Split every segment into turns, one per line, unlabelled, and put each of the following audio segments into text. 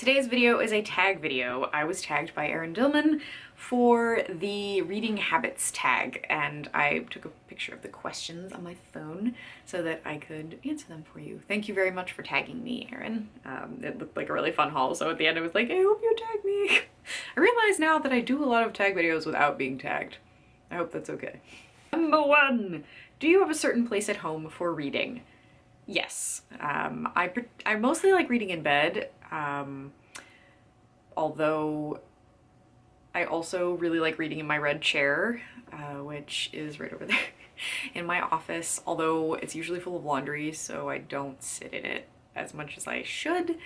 Today's video is a tag video. I was tagged by Erin for the reading habits tag, and I took a picture of the questions on my phone so that I could answer them for you. Thank you very much for tagging me, Erin. It looked like a really fun haul, so at the end I was like, I hope you tag me. I realize now that I do a lot of tag videos without being tagged. I hope that's okay. Number 1. Do you have a certain place at home for reading? Yes. I mostly like reading in bed, although I also really like reading in my red chair, which is right over there in my office, although it's usually full of laundry, so I don't sit in it as much as I should.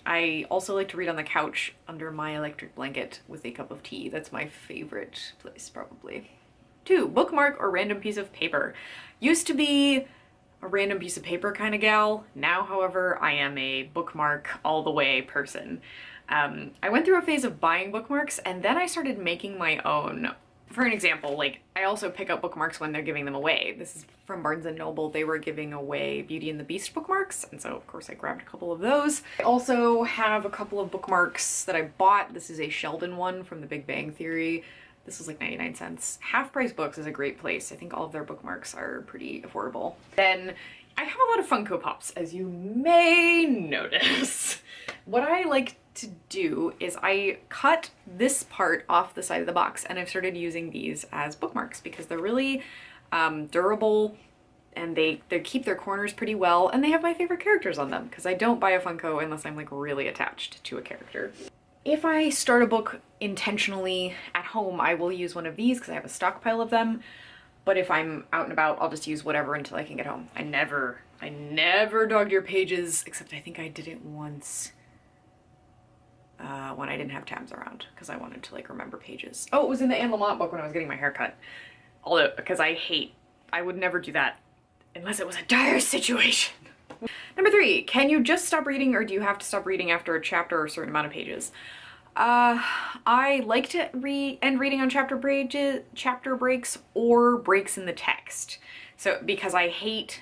I also like to read on the couch under my electric blanket with a cup of tea. That's my favorite place, probably. 2, bookmark or random piece of paper. Used to be a random piece of paper kind of gal. Now, however, I am a bookmark all the way person. I went through a phase of buying bookmarks and then I started making my own. For an example, like I also pick up bookmarks when they're giving them away. This is from Barnes & Noble. They were giving away Beauty and the Beast bookmarks, and so of course I grabbed a couple of those. I also have a couple of bookmarks that I bought. This is a Sheldon one from The Big Bang Theory. This was like 99 cents. Half Price Books is a great place. I think all of their bookmarks are pretty affordable. Then I have a lot of Funko Pops, as you may notice. What I like to do is I cut this part off the side of the box, and I've started using these as bookmarks because they're really durable, and they keep their corners pretty well, and they have my favorite characters on them because I don't buy a Funko unless I'm like really attached to a character. If I start a book intentionally at home, I will use one of these because I have a stockpile of them. But if I'm out and about, I'll just use whatever until I can get home. I never dog-ear pages, except I think I did it once when I didn't have tabs around because I wanted to like remember pages. Oh, it was in the Anne Lamott book when I was getting my hair cut. Although, because I would never do that unless it was a dire situation. Number 3, can you just stop reading or do you have to stop reading after a chapter or a certain amount of pages? I like to end reading on chapter breaks or breaks in the text. So, because I hate,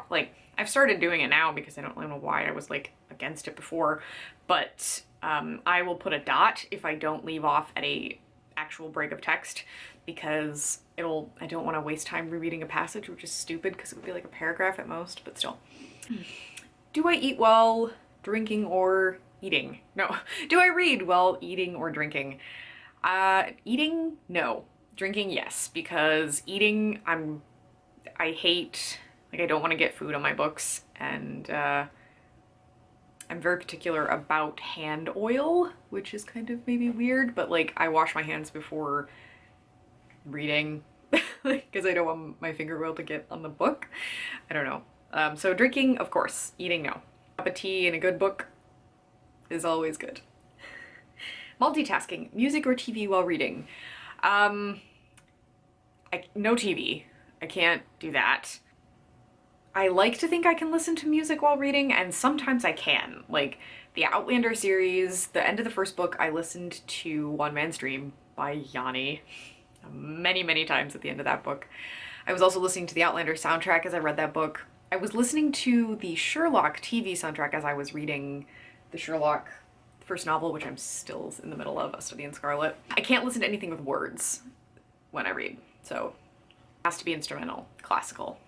like, I've started doing it now because I don't really know why I was like against it before, but I will put a dot if I don't leave off at a actual break of text because I don't want to waste time rereading a passage, which is stupid because it would be like a paragraph at most, but still. Do I eat while drinking or eating? No. Do I read while eating or drinking? Eating, no. Drinking, yes, because eating, I hate, like I don't want to get food on my books, and I'm very particular about hand oil, which is kind of maybe weird, but like I wash my hands before reading because I don't want my finger oil to get on the book. I don't know. So drinking, of course. Eating, no. A cup of tea and a good book is always good. Multitasking, music or TV while reading. No TV. I can't do that. I like to think I can listen to music while reading, and sometimes I can. Like the Outlander series, the end of the first book, I listened to One Man's Dream by Yanni many, many times at the end of that book. I was also listening to the Outlander soundtrack as I read that book. I was listening to the Sherlock TV soundtrack as I was reading the Sherlock first novel, which I'm still in the middle of, A Study in Scarlet. I can't listen to anything with words when I read, so it has to be instrumental, classical.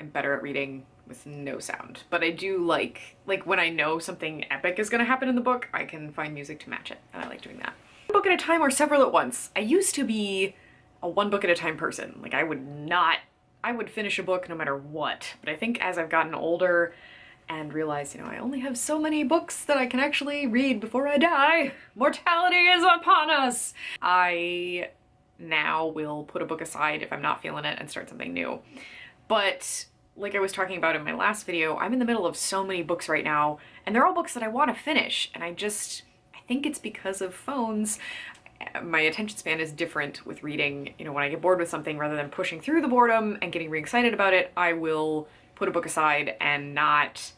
I'm better at reading with no sound, but I do like when I know something epic is gonna happen in the book, I can find music to match it, and I like doing that. One book at a time or several at once. I used to be a one book at a time person. Like I would finish a book no matter what, but I think as I've gotten older and realized, you know, I only have so many books that I can actually read before I die. Mortality is upon us. I now will put a book aside if I'm not feeling it and start something new. But like I was talking about in my last video, I'm in the middle of so many books right now, and they're all books that I want to finish, and I think it's because of phones. My attention span is different with reading. You know, when I get bored with something, rather than pushing through the boredom and getting re-excited about it, I will put a book aside and not,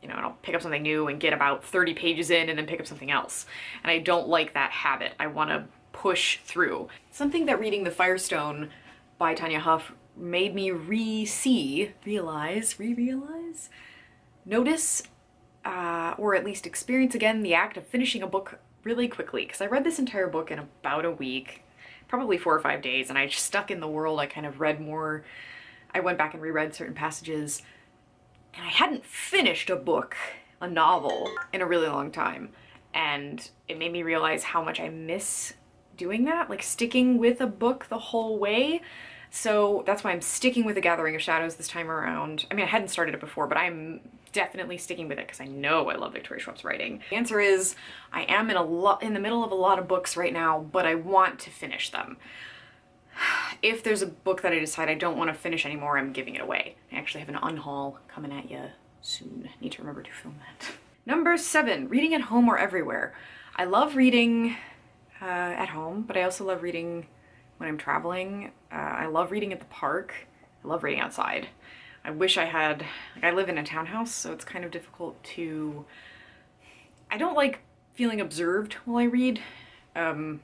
you know, and I'll pick up something new and get about 30 pages in and then pick up something else. And I don't like that habit. I want to push through. Something that reading The Firestone by Tanya Huff made me realize, notice or at least experience again the act of finishing a book really quickly, because I read this entire book in about a week, probably 4 or 5 days, and I just stuck in the world. I kind of read more. I went back and reread certain passages, and I hadn't finished a book, a novel, in a really long time. And it made me realize how much I miss doing that, like sticking with a book the whole way. So that's why I'm sticking with The Gathering of Shadows this time around. I mean, I hadn't started it before, but I'm definitely sticking with it because I know I love Victoria Schwab's writing. The answer is I am in the middle of a lot of books right now, but I want to finish them. If there's a book that I decide I don't want to finish anymore, I'm giving it away. I actually have an unhaul coming at you soon. I need to remember to film that. Number 7, reading at home or everywhere. I love reading at home, but I also love reading when I'm traveling. I love reading at the park. I love reading outside. I wish I had, like, I live in a townhouse, so it's kind of difficult to, I don't like feeling observed while I read. And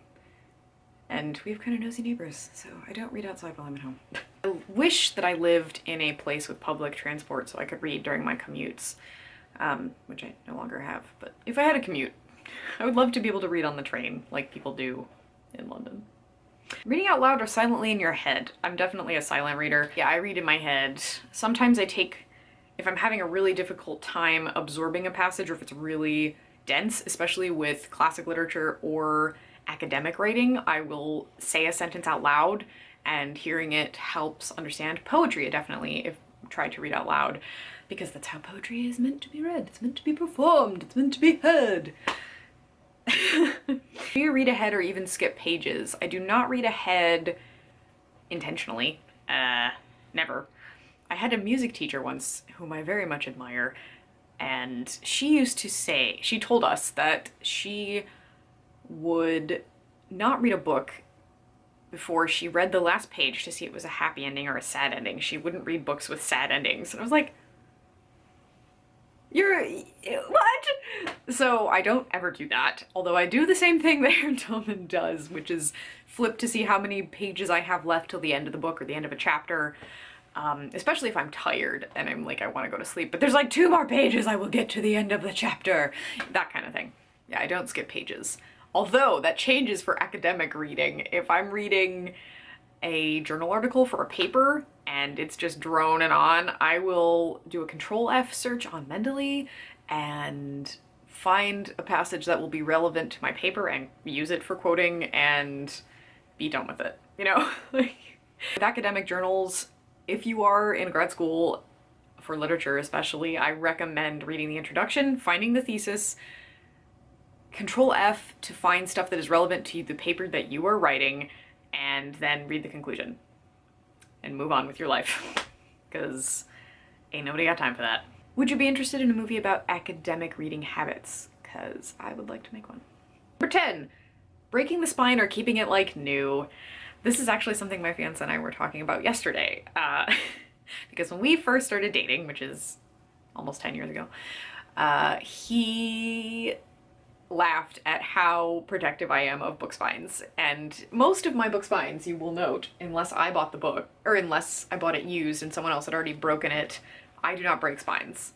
we have kind of nosy neighbors, so I don't read outside while I'm at home. I wish that I lived in a place with public transport so I could read during my commutes, which I no longer have. But if I had a commute, I would love to be able to read on the train like people do in London. Reading out loud or silently in your head. I'm definitely a silent reader. Yeah, I read in my head. Sometimes if I'm having a really difficult time absorbing a passage, or if it's really dense, especially with classic literature or academic writing, I will say a sentence out loud, and hearing it helps understand poetry. Definitely, if I try to read out loud, because that's how poetry is meant to be read. It's meant to be performed. It's meant to be heard. Do you read ahead or even skip pages? I do not read ahead intentionally. Never. I had a music teacher once whom I very much admire, and she told us that she would not read a book before she read the last page to see if it was a happy ending or a sad ending. She wouldn't read books with sad endings. And I was like, what? So I don't ever do that, although I do the same thing that Erin does, which is flip to see how many pages I have left till the end of the book or the end of a chapter, especially if I'm tired and I'm like, I want to go to sleep, but there's like 2 more pages, I will get to the end of the chapter, that kind of thing. Yeah, I don't skip pages. Although that changes for academic reading. If I'm reading a journal article for a paper and it's just droning on, I will do a Control F search on Mendeley and find a passage that will be relevant to my paper and use it for quoting and be done with it, you know? With academic journals, if you are in grad school for literature especially, I recommend reading the introduction, finding the thesis, Control F to find stuff that is relevant to the paper that you are writing, and then read the conclusion and move on with your life, because ain't nobody got time for that. Would you be interested in a movie about academic reading habits? Because I would like to make one. Number 10, breaking the spine or keeping it like new. This is actually something my fiance and I were talking about yesterday, because when we first started dating, which is almost 10 years ago, he laughed at how protective I am of book spines. And most of my book spines, you will note, unless I bought the book, or unless I bought it used and someone else had already broken it, I do not break spines.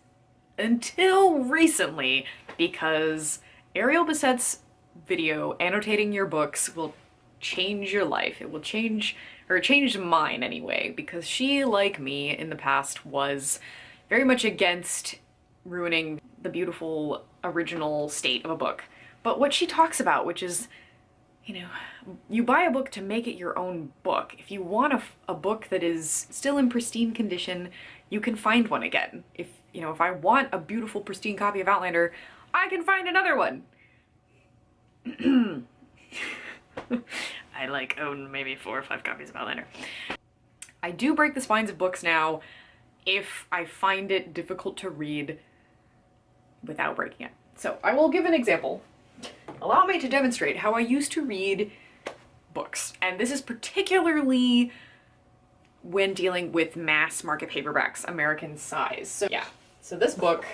Until recently, because Ariel Bissette's video annotating your books will change your life. It will change, or it changed mine anyway, because she, like me in the past, was very much against ruining the beautiful original state of a book. But what she talks about, which is, you know, you buy a book to make it your own book. If you want a book that is still in pristine condition, you can find one again. If I want a beautiful pristine copy of Outlander, I can find another one. I own maybe 4 or 5 copies of Outlander. I do break the spines of books now if I find it difficult to read without breaking it. So I will give an example. Allow me to demonstrate how I used to read books. And this is particularly when dealing with mass market paperbacks, American size. So this book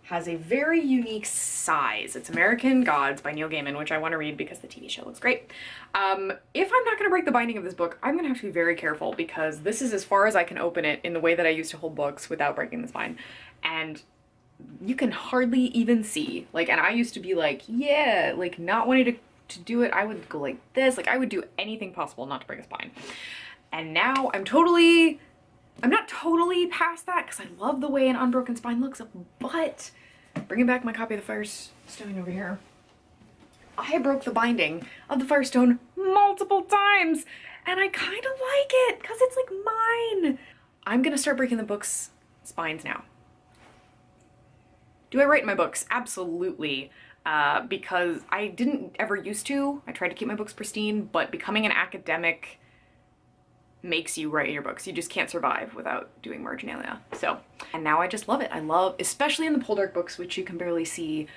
has a very unique size. It's American Gods by Neil Gaiman, which I want to read because the TV show looks great. If I'm not going to break the binding of this book, I'm going to have to be very careful, because this is as far as I can open it in the way that I used to hold books without breaking the spine. And you can hardly even see. Like, and I used to be like, yeah, like not wanting to do it. I would go like this. Like I would do anything possible not to break a spine. And now I'm not totally past that because I love the way an unbroken spine looks, but bringing back my copy of the Firestone over here, I broke the binding of the Firestone multiple times and I kind of like it because it's like mine. I'm gonna start breaking the book's spines now. Do I write in my books? Absolutely. Because I didn't ever used to. I tried to keep my books pristine, but becoming an academic makes you write in your books. You just can't survive without doing marginalia. So, and now I just love it. I love, especially in the Poldark books, which you can barely see,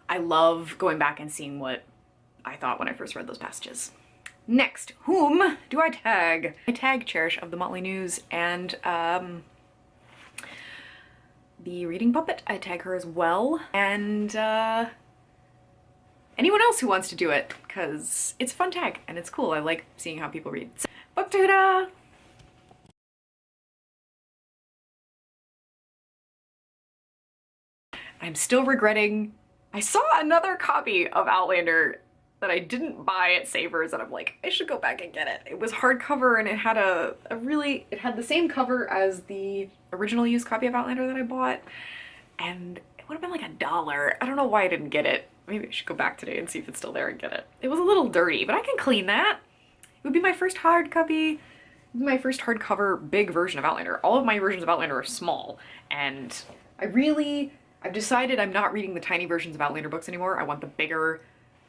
I love going back and seeing what I thought when I first read those passages. Next, whom do I tag? I tag Cherish of the Motley News and the Reading Puppet. I tag her as well. And anyone else who wants to do it, because it's a fun tag and it's cool. I like seeing how people read. So, bookstahooda! I'm still regretting. I saw another copy of Outlander that I didn't buy at Savers and I'm like, I should go back and get it. It was hardcover and it had it had the same cover as the original used copy of Outlander that I bought, and it would have been like $1. I don't know why I didn't get it. Maybe I should go back today and see if it's still there and get it. It was a little dirty, but I can clean that. It would be my first hard copy, my first hardcover big version of Outlander. All of my versions of Outlander are small, and I've decided I'm not reading the tiny versions of Outlander books anymore. I want the bigger,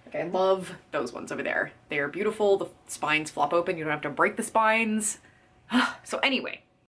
like I love those ones over there. They are beautiful. The spines flop open. You don't have to break the spines. So anyway,